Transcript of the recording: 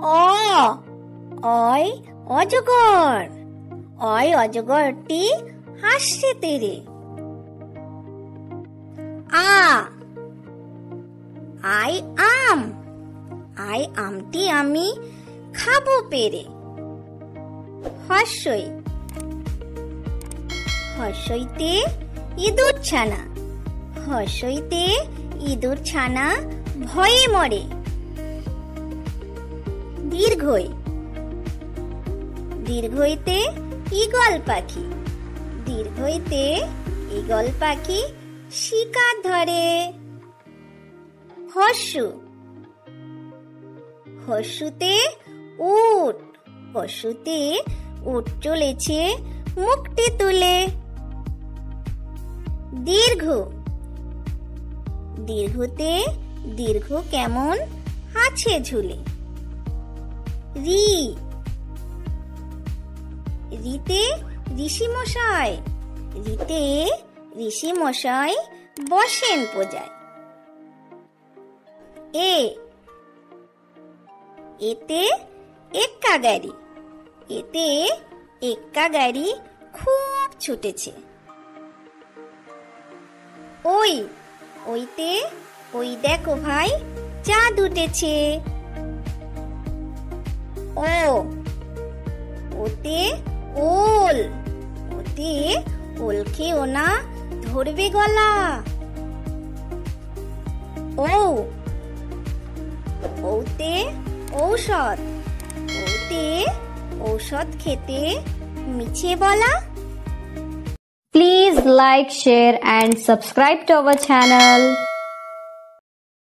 অ অয় অজগর। অয় অজগরটি হাসছে তেরে। আ আই আম। আই আমটি আমি খাবো পেরে। হর্ষই হর্ষইতে ইঁদুর ছানা। হর্ষইতে ইঁদুর ছানা ভয়ে মরে। দীর্ঘই দীর্ঘইতে ঈগল পাখি। দীর্ঘইতে ঈগল পাখি শিকার ধরে। হর্ষু হর্ষুতে উট। হর্ষুতে উট চলেছে মুখটি তুলে। দীর্ঘ দীর্ঘতে দীর্ঘ কেমন আছে ঝুলে। রি রিতে ঋষি মশাই। রিতে ঋষি মশাই বসেন পূজায়। এ এতে এক্কা গাড়ি। এতে এক্কা গাড়ি খুব ছুটেছে। ওই ওইতে ওই দেখো ভাই চাঁদ উঠেছে। ও ওতে ওল। ওতে ওল খেও না ধরবে গলা। ও ওতে ঔষধ। ওতে ঔষধ খেতে মিছে বলা। Please like, share and subscribe to our channel.